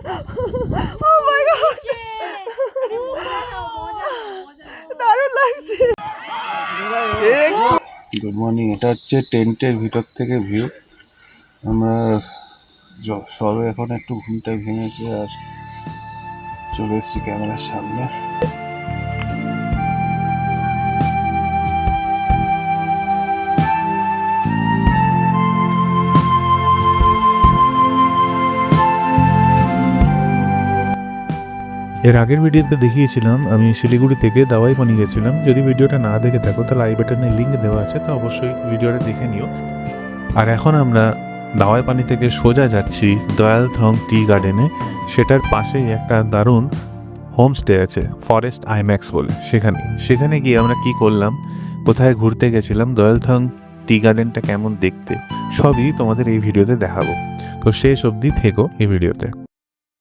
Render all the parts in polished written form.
ও মাই god, দারুণ লাগছে। Good morning. এটা হচ্ছে টেন্টের ভিতর থেকে ভিউ। আমরা সবে এখন একটু ঘুমটা ভেঙেছে আর চলে এসেছি ক্যামেরার সামনে। এর আগের ভিডিওতে দেখিয়েছিলাম আমি শিলিগুড়ি থেকে দাওয়াই পানি গেছিলাম। যদি ভিডিওটা না দেখে থাকো তাহলে আই বাটনে লিঙ্ক দেওয়া আছে, তো অবশ্যই ভিডিওটা দেখে নিও। আর এখন আমরা দাওয়াই পানি থেকে সোজা যাচ্ছি দয়াল থং টি গার্ডেনে। সেটার পাশেই একটা দারুণ হোমস্টে আছে, ফরেস্ট আইম্যাক্স বলে। সেখানে গিয়ে আমরা কি করলাম, কোথায় ঘুরতে গেছিলাম, দয়াল থং টি গার্ডেনটা কেমন দেখতে, সবই তোমাদের এই ভিডিওতে দেখাবো। তো শেষ অবধি থেকো এই ভিডিওতে।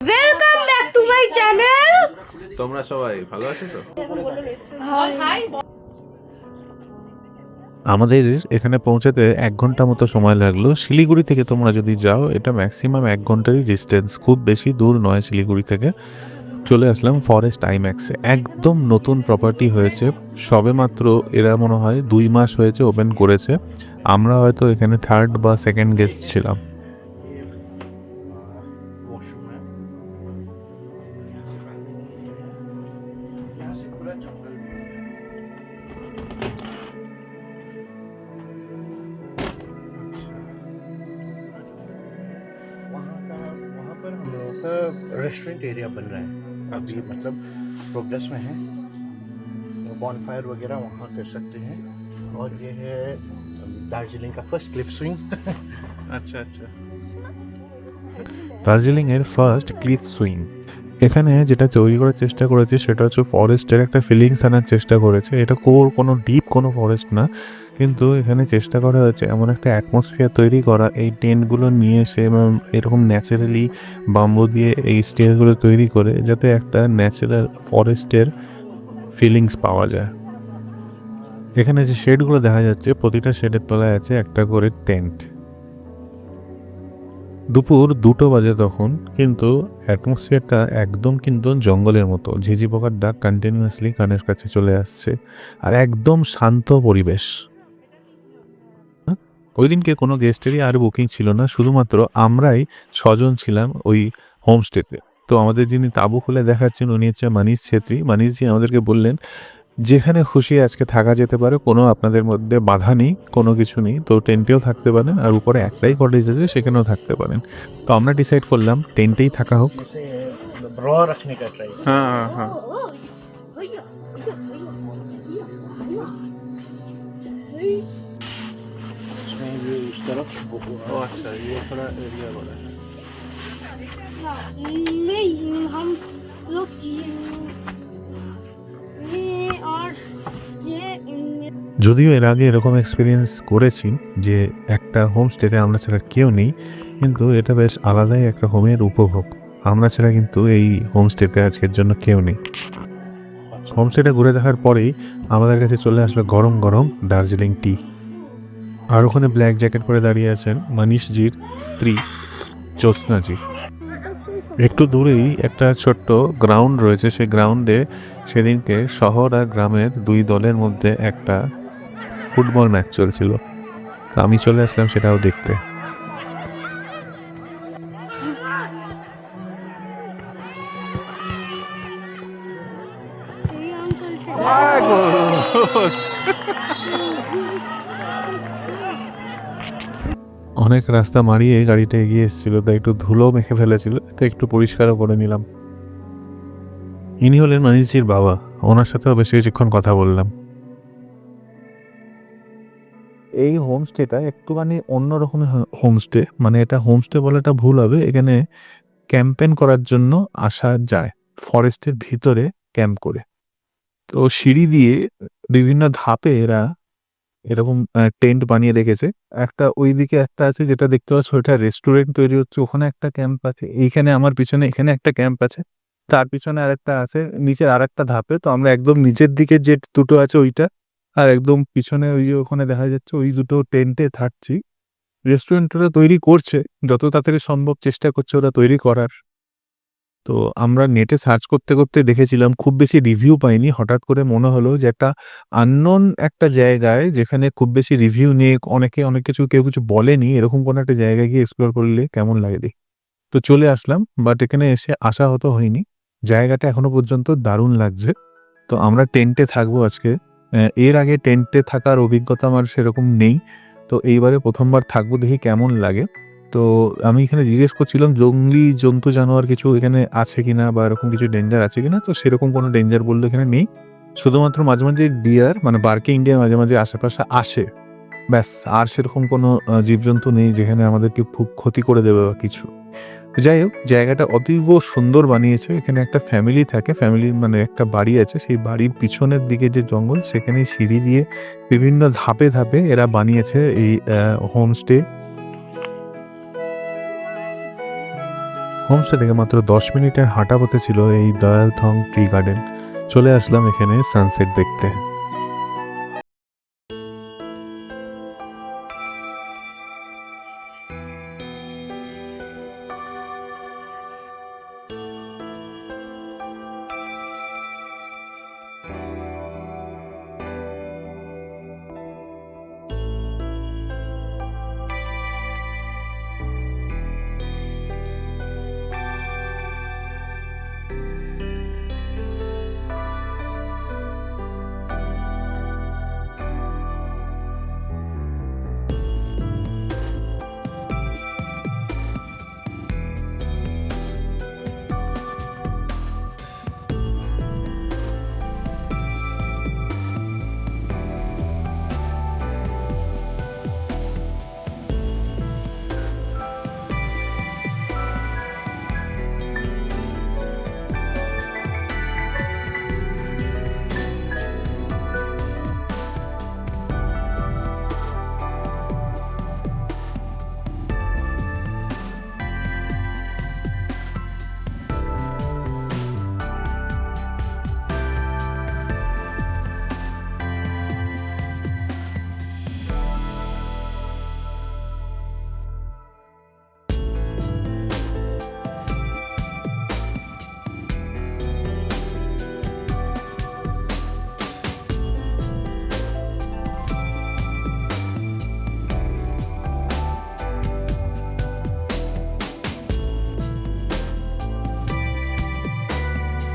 Welcome back to my channel. তোমরা সবাই ভালো আছো তো? আমাদের এখানে পৌঁছাতে 1 ঘন্টা মতো সময় লাগলো। শিলিগুড়ি থেকে তোমরা যদি যাও এটা ম্যাক্সিমাম 1 ঘন্টারই ডিস্টেন্স, খুব বেশি দূর নয় শিলিগুড়ি থেকে। চলে আসলাম ফরেস্ট আইম্যাক্সে। একদম নতুন প্রপার্টি হয়েছে, সবে মাত্র এরা মনে হয় 2 মাস হয়েছে ওপেন করেছে। আমরা হয়তো এখানে 3rd বা 2nd গেস্ট ছিলাম। वहाँ पर हम लोगों का रेस्टोरेंट एरिया बन रहा है अभी, मतलब प्रोग्रेस में है। बॉनफायर वगैरह वहाँ कर सकते हैं। और ये है दार्जिलिंग का फर्स्ट क्लिफ स्विंग। अच्छा अच्छा। দার্জিলিংয়ের ফার্স্ট ক্লিফ সুইং। এখানে যেটা তৈরি করার চেষ্টা করেছে সেটা হচ্ছে ফরেস্টের একটা ফিলিংস আনার চেষ্টা করেছে। এটা কোনো ডিপ কোনো ফরেস্ট না, কিন্তু এখানে চেষ্টা করা হয়েছে এমন একটা অ্যাটমসফিয়ার তৈরি করা, এই টেন্টগুলো নিয়ে এসে এরকম ন্যাচারালি বাম্বু দিয়ে এই স্টেজগুলো তৈরি করে, যাতে একটা ন্যাচারাল ফরেস্টের ফিলিংস পাওয়া যায়। এখানে যে শেডগুলো দেখা যাচ্ছে, প্রতিটা শেডের তলায় আছে একটা করে টেন্ট। দুপুর 2টো বাজে তখন, কিন্তু অ্যাটমসফিয়ারটা একদম কিন্তু জঙ্গলের মতো। ঝিঝি পোকার ডাক কন্টিনিউয়াসলি কানের কাছে চলে আসছে, আর একদম শান্ত পরিবেশ। ওই দিনকে কোনো গেস্টেরই আর বুকিং ছিল না, শুধুমাত্র আমরাই 6জন ছিলাম ওই হোমস্টেতে। তো আমাদের যিনি তাঁবু খুলে দেখাচ্ছেন উনি হচ্ছে মানিশ ছেত্রী। মানিশজি আমাদেরকে বললেন যেখানে খুশি আজকে থাকা যেতে পারে, কোনো আপনাদের মধ্যে বাধা নেই, কোনো কিছু নেই। তো টেন্টেও থাকতে পারেন, আর উপরে একটাই কটেজ আছে সেখানেও থাকতে পারেন। তো আমরা ডিসাইড করলাম টেন্টেই থাকা হোক। रॉ रखने का ट्राई। हाँ हाँ हाँ। इसमें ये इस तरफ अच्छा, ये थोड़ा एरिया बड़ा है। नहीं, हम लोग और ये যদিও এর আগে এরকম এক্সপিরিয়েন্স করেছি যে একটা হোমস্টেতে আমরা ছাড়া কেউ নেই, কিন্তু এটা বেশ আলাদাই একটা হোমের উপভোগ। আমরা ছাড়া কিন্তু এই হোমস্টেতে আজকের জন্য কেউ নেই। হোমস্টেটা ঘুরে দেখার পরেই আমাদের কাছে চলে আসলো গরম গরম দার্জিলিং টি। আর ওখানে ব্ল্যাক জ্যাকেট পরে দাঁড়িয়ে আছেন মানিশজির স্ত্রী জ্যোৎস্নাজি। একটু দূরেই একটা ছোট্ট গ্রাউন্ড রয়েছে, সেই গ্রাউন্ডে সেদিনকে শহর আর গ্রামের 2 দলের মধ্যে একটা ফুটবল ম্যাচ চলছিল। আমি চলে আসলাম সেটাও দেখতে। অনেক রাস্তা মারিয়ে গাড়িটা এগিয়ে এসেছিল, তাই একটু ধুলো মেখে ফেলেছিল, তাই একটু পরিষ্কারও করে নিলাম। ইনি হলেন মানিশজির বাবা, ওনার সাথেও বেশ কিছুক্ষণ কথা বললাম। এই হোমস্টেটা একটুখানি অন্যরকমের হোমস্টে, মানে এটা হোমস্টে বলাটা ভুল হবে। এখানে ক্যাম্পেন করার জন্য আসা যায়, ফরেস্টের ভিতরে ক্যাম্প করে। তো সিঁড়ি দিয়ে বিভিন্ন ধাপে এরা এরকম টেন্ট বানিয়ে রেখেছে। একটা ওইদিকে একটা আছে যেটা দেখতে পাচ্ছ, ওইটা রেস্টুরেন্ট তৈরি হচ্ছে, ওখানে একটা ক্যাম্প আছে। এইখানে আমার পিছনে এখানে একটা ক্যাম্প আছে, তার পিছনে আরেকটা আছে নিচের আরেকটা ধাপে। তো আমরা একদম নিচের দিকে যে দুটো আছে ওইটা, আর একদম পিছনে ওই যে ওখানে দেখা যাচ্ছে ওই দুটো টেন্টে থাকছি। রেস্টুরেন্ট ওরা তৈরি করছে, যত তাড়াতাড়ি সম্ভব চেষ্টা করছে ওরা তৈরি করার। তো আমরা নেটে সার্চ করতে করতে দেখেছিলাম, খুব বেশি রিভিউ পাইনি। হঠাৎ করে মনে হলো যে একটা আননোন একটা জায়গায়, যেখানে খুব বেশি রিভিউ নেই, অনেকে অনেক কিছু কেউ কিছু বলেনি, এরকম কোনো একটা জায়গায় গিয়ে এক্সপ্লোর করলে কেমন লাগে দেখি। তো চলে আসলাম, বাট এখানে এসে আশাহত হইনি। জায়গাটা এখনো পর্যন্ত দারুণ লাগছে। তো আমরা টেন্টে থাকবো আজকে। এর আগে টেন্টে থাকার অভিজ্ঞতা আমার সেরকম নেই। তো এইবারে ১ম বার থাকবো, দেখি কেমন লাগে। তো আমি এখানে জিজ্ঞেস করছিলাম জংলি জন্তু জানোয়ার কিছু এখানে আছে কিনা, বা এরকম কিছু ডেঞ্জার আছে কিনা। তো সেরকম কোনো ডেঞ্জার বললো এখানে নেই। শুধুমাত্র মাঝে, মাঝে ডিয়ার মানে বার্কিং ডিয়ার মাঝে, মাঝে আশেপাশে আসে। ব্যাস, আর সেরকম কোনো জীবজন্তু নেই যেখানে আমাদেরকে খুব ক্ষতি করে দেবে বা কিছু। যাই হোক, জায়গাটা অতীব সুন্দর বানিয়েছে। এখানে একটা ফ্যামিলি থাকে, ফ্যামিলির মানে একটা বাড়ি আছে। সেই বাড়ির পিছনের দিকে যে জঙ্গল, সেখানে সিঁড়ি দিয়ে বিভিন্ন ধাপে ধাপে এরা বানিয়েছে এই হোমস্টে। হোমস্টে থেকে মাত্র ১০ মিনিটের হাঁটা পথে ছিল এই দয়াল থং ট্রি গার্ডেন। চলে আসলাম এখানে সানসেট দেখতে।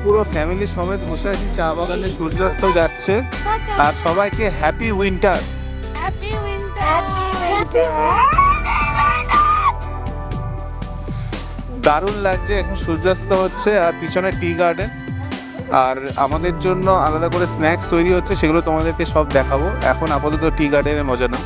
পুরো ফ্যামিলি সমেত বসে আছি চা বাগানে, সূর্যাস্ত যাচ্ছে। আর সবাইকে হ্যাপি উইন্টার। Happy winter. দারুণ লাগছে, এখন সূর্যাস্ত হচ্ছে আর পিছনে টি গার্ডেন। আর আমাদের জন্য আলাদা করে স্ন্যাক্স তৈরি হচ্ছে, সেগুলো তোমাদেরকে সব দেখাবো। এখন আপাতত টি গার্ডেনের মজা নাও।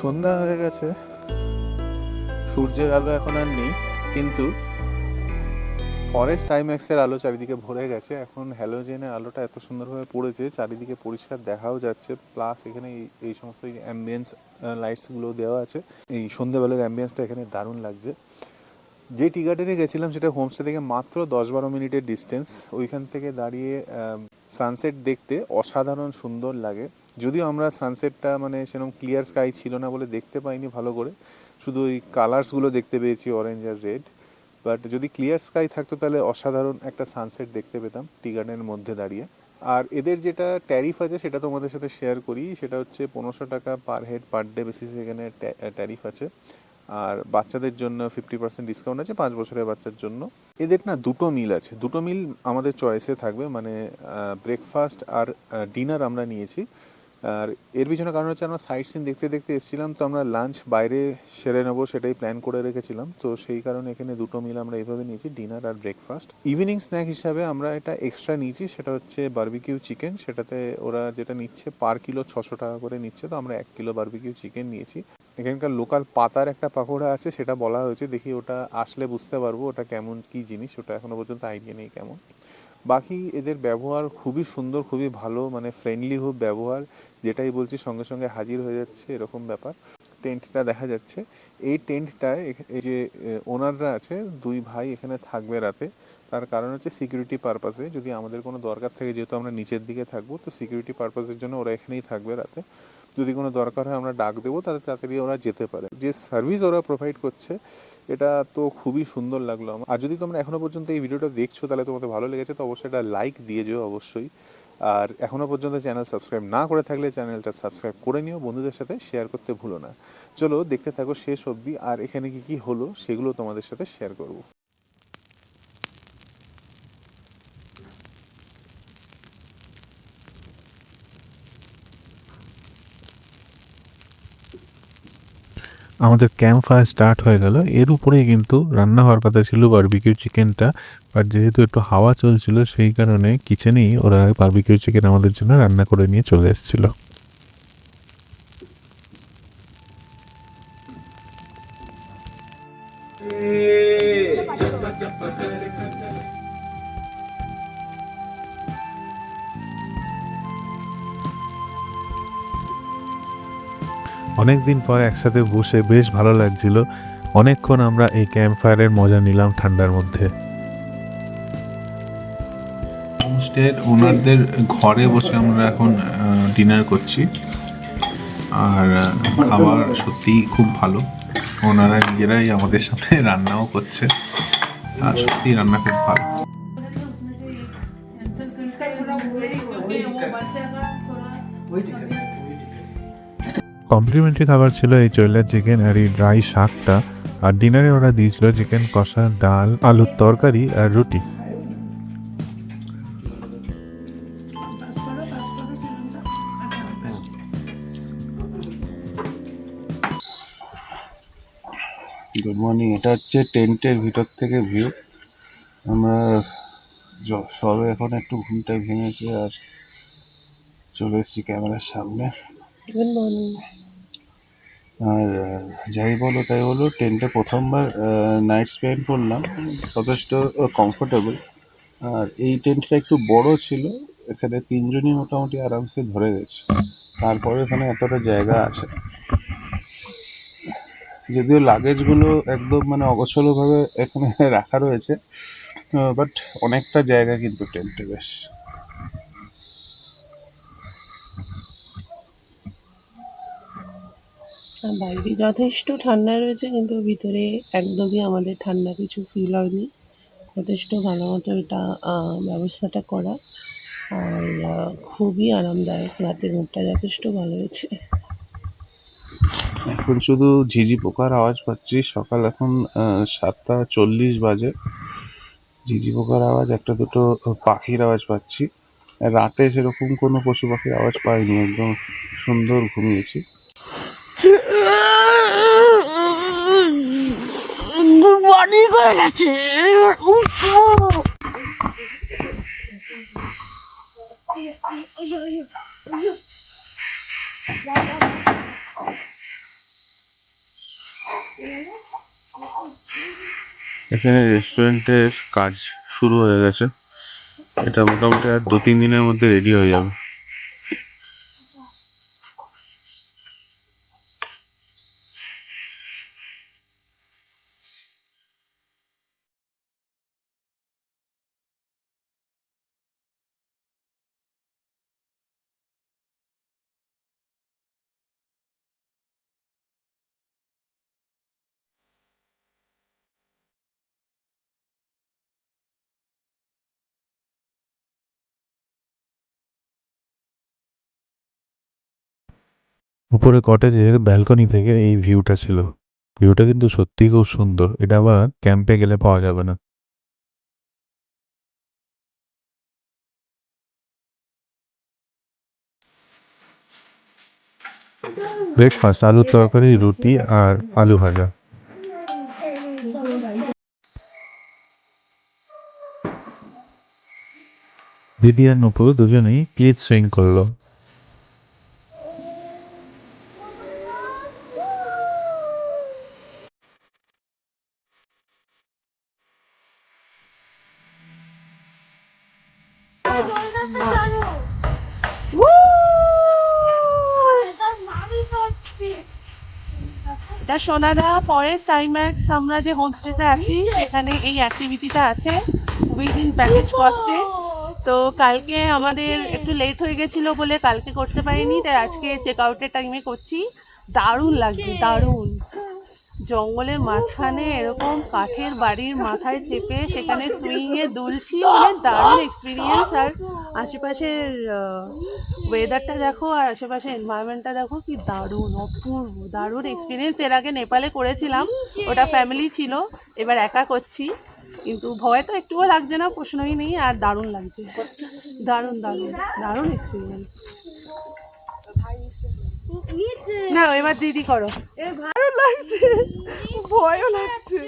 সন্ধ্যা হয়ে গেছে, সূর্যের আলো এখন আর নেই, কিন্তু ফরেস্ট টাইম্যাক্সের আলো চারিদিকে ভরে গেছে। এখন হ্যালোজেনের আলোটা এত সুন্দরভাবে পড়েছে, চারিদিকে পরিষ্কার দেখাও যাচ্ছে। প্লাস এখানে এই সমস্ত অ্যাম্বিয়েন্স লাইটসগুলো দেওয়া আছে। এই সন্ধ্যেবেলার অ্যাম্বিয়েন্সটা এখানে দারুণ লাগছে। যে টি গার্ডেনে গেছিলাম সেটা হোমস্টে থেকে মাত্র ১০-১২ মিনিটের ডিস্টেন্স। ওইখান থেকে দাঁড়িয়ে সানসেট দেখতে অসাধারণ সুন্দর লাগে। যদিও আমরা সানসেটটা মানে সেরকম ক্লিয়ার স্কাই ছিল না বলে দেখতে পাইনি ভালো করে, শুধু ওই কালার্সগুলো দেখতে পেয়েছি, অরেঞ্জ আর রেড। বাট যদি ক্লিয়ার স্কাই থাকতো তাহলে অসাধারণ একটা সানসেট দেখতে পেতাম টি গার্ডেনের মধ্যে দাঁড়িয়ে। আর এদের যেটা ট্যারিফ আছে সেটা তোমাদের সাথে শেয়ার করি। সেটা হচ্ছে ১৫০০ টাকা পার হেড পার ডে বেসিসে এখানে ট্যারিফ আছে। আর বাচ্চাদের জন্য 50% ডিসকাউন্ট আছে 5 বছরের বাচ্চার জন্য। এদের না দুটো মিল আছে, দুটো মিল আমাদের চয়েসে থাকবে, মানে ব্রেকফাস্ট আর ডিনার আমরা নিয়েছি। আর এর পিছনে কারণ হচ্ছে আমরা সাইট সিন দেখতে দেখতে এসেছিলাম, তো আমরা লাঞ্চ বাইরে সেরে নেবো সেটাই প্ল্যান করে রেখেছিলাম। তো সেই কারণে এখানে দুটো মিল আমরা এইভাবে নিয়েছি, ডিনার আর ব্রেকফাস্ট। ইভিনিং স্ন্যাক হিসাবে আমরা এটা এক্সট্রা নিয়েছি, সেটা হচ্ছে বারবিকিউ চিকেন। সেটাতে ওরা যেটা নিচ্ছে পার কিলো ৬০০ টাকা করে নিচ্ছে, তো আমরা 1 কিলো বারবিকিউ চিকেন নিয়েছি। এখানকার লোকাল পাতার একটা পাকোড়া আছে, সেটা বলা হয়েছে, দেখি ওটা আসলে বুঝতে পারবো ওটা কেমন কি জিনিস, ওটা এখনো পর্যন্ত আইডিয়া নেই কেমন। বাকি এদের ব্যবহার খুবই সুন্দর, খুবই ভালো, মানে ফ্রেন্ডলি খুব ব্যবহার, যেটাই বলছি সঙ্গে সঙ্গে হাজির হয়ে যাচ্ছে এরকম ব্যাপার। টেন্টটা দেখা যাচ্ছে, এই টেন্টটায় এই যে ওনাররা আছে দুই ভাই এখানে থাকবে রাতে। তার কারণ হচ্ছে সিকিউরিটি পারপাসে, যদি আমাদের কোনো দরকার থাকে, যেহেতু আমরা নিচের দিকে থাকবো, তো সিকিউরিটি পারপাসের জন্য ওরা এখানেই থাকবে রাতে। যদি কোনো দরকার হয় আমরা ডাক দেবো, তাদের তাড়াতাড়ি ওরা যেতে পারে। যে সার্ভিস ওরা প্রোভাইড করছে এটা তো খুবই সুন্দর লাগলো আমার। আর যদি তোমরা এখনো পর্যন্ত এই ভিডিওটা দেখছো তাহলে তোমাদের ভালো লেগেছে তো অবশ্যই একটা লাইক দিয়ে যেও অবশ্যই। আর এখনো পর্যন্ত চ্যানেল সাবস্ক্রাইব না করে থাকলে চ্যানেলটা সাবস্ক্রাইব করে নিও, বন্ধুদের সাথে শেয়ার করতে ভুলো না। চলো দেখতে থাকো শেষ অবধি, আর এখানে কি কি হলো সেগুলো তোমাদের সাথে শেয়ার করবো। আমাদের ক্যাম্প ফায়ার স্টার্ট হয়ে গেল, এর উপরেই কিন্তু রান্না হওয়ার কথা ছিল বারবিকিউ চিকেনটা, বাট যেহেতু একটু হাওয়া চলছিল সেই কারণে কিচেনেই ওরা বারবিকিউ চিকেন আমাদের জন্য রান্না করে নিয়ে চলে এসেছিল। অনেকদিন পর একসাথে বসে বেশ ভালো লাগছিল, অনেকক্ষণ আমরা এই ক্যাম্প ফায়ারের মজা নিলাম ঠান্ডার মধ্যে। হোমস্টের ওনারদের ঘরে বসে আমরা এখন ডিনার করছি, আর খাবার সত্যিই খুব ভালো। ওনারা নিজেরাই আমাদের সাথে রান্নাও করছে, আর সত্যিই রান্না খুব ভালো। কমপ্লিমেন্টারি খাবার ছিল এই চইলা চিকেন আর এই ড্রাই শাকটা, আর ডিনারে ওরা দিয়েছিল চিকেন কষা, ডাল, আলুর তরকারি আর রুটি। গুড মর্নিং, এটা হচ্ছে টেন্টের ভিতর থেকে ভিউ। আমরা সবে এখন একটু ঘুমটা ভেঙেছে আর চলে এসেছি ক্যামেরার সামনে। Good morning. আর যাই বলো তাই বলো, টেন্টে প্রথমবার নাইট স্পেন্ড করলাম, যথেষ্ট কমফোর্টেবল। আর এই টেন্টটা একটু বড় ছিল, এখানে তিনজনই মোটামুটি আরামসে ধরে গেছে। তারপরে এখানে এতটা জায়গা আছে, যদিও লাগেজগুলো একদম মানে অগোছলভাবে এখানে রাখা রয়েছে, বাট অনেকটা জায়গা কিন্তু টেন্টে বেশ। আর বাইরে যথেষ্ট ঠান্ডা রয়েছে, কিন্তু ভিতরে একদমই আমাদের ঠান্ডা কিছু ফিল হয়নি। যথেষ্ট ভালো মতো এটা ব্যবস্থাটা করা, আর খুবই আরামদায়ক। রাতের মুডটা যথেষ্ট ভালো হয়েছে। এখন শুধু ঝিঝি পোকার আওয়াজ পাচ্ছি। সকাল এখন 7:40 বাজে। ঝিঝি পোকার আওয়াজ, একটা দুটো পাখির আওয়াজ পাচ্ছি। রাতে সেরকম কোনো পশু পাখির আওয়াজ পাইনি, একদম সুন্দর ঘুমিয়েছি। মর্নিং হয়ে গেছে। এখানে রেস্টুরেন্টের কাজ শুরু হয়ে গেছে, এটা মোটামুটি আর 2-3 দিনের মধ্যে রেডি হয়ে যাবে। উপরে কটেজের ব্যালকনি থেকে এই ভিউটা ছিল, ভিউটা কিন্তু সত্যিই খুব সুন্দর, এটা আবার ক্যাম্পে গেলে পাওয়া যাবে না। ব্রেকফাস্ট আলুর তরকারি, রুটি আর আলু ভাজা। দিদি আর নুপুর দুজনেই ক্লিচ সুইং করলো। এটা সোনাদা পরের টাইম্যাক্স আমরা যে হোমস্টেতে আছি সেখানে এই অ্যাক্টিভিটিটা আছে উইদিন প্যাকেজ কস্টে। তো কালকে আমাদের একটু লেট হয়ে গেছিলো বলে কালকে করতে পারিনি, তাই আজকে চেক আউটের টাইমে করছি। দারুণ লাগছে, দারুণ। জঙ্গলের মাঝখানে এরকম কাঠের বাড়ির মাথায় চেপে সেখানে সুইংয়ে দুলছি, মানে দারুণ এক্সপিরিয়েন্স। আর আশেপাশের ওয়েদারটা দেখো আর আশেপাশের এনভায়রনমেন্টটা দেখো, কি দারুণ, অপূর্ব, দারুণ এক্সপিরিয়েন্স। এর আগে নেপালে করেছিলাম, ওটা ফ্যামিলি ছিল, এবার একা করছি। কিন্তু ভয় তো একটুও লাগছে না, প্রশ্নই নেই, আর দারুণ লাগছে, দারুণ দারুণ দারুণ এক্সপিরিয়েন্স। না এবার দিদি করো। ভালো লাগছে, ভয়ও লাগছে।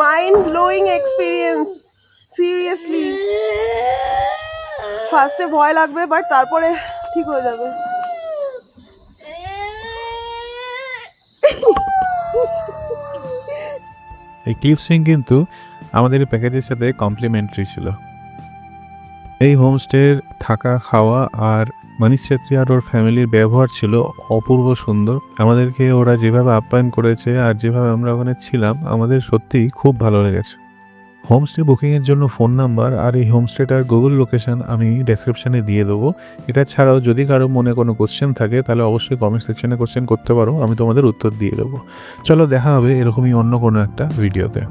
Mind blowing experience, seriously. ফার্স্টে ভয় লাগবে, বাট তারপরে ঠিক হয়ে যাবে। এই ক্লিফ সুইং কিন্তু আমাদের এই প্যাকেজের সাথে কমপ্লিমেন্টারি ছিল। এই হোমস্টের থাকা, খাওয়া আর মনীষ ছেত্রী আর ওর ফ্যামিলির ব্যবহার ছিল অপূর্ব সুন্দর। আমাদেরকে ওরা যেভাবে আপ্যায়ন করেছে আর যেভাবে আমরা ওখানে ছিলাম, আমাদের সত্যিই খুব ভালো লেগেছে। হোমস্টে বুকিংয়ের জন্য ফোন নাম্বার আর এই হোমস্টেটার গুগল লোকেশন আমি ডেসক্রিপশানে দিয়ে দেবো। এটা ছাড়াও যদি কারো মনে কোনো কোশ্চেন থাকে তাহলে অবশ্যই কমেন্ট সেকশনে কোশ্চেন করতে পারো, আমি তোমাদের উত্তর দিয়ে দেবো। চলো দেখা হবে এরকমই অন্য কোনো একটা ভিডিওতে।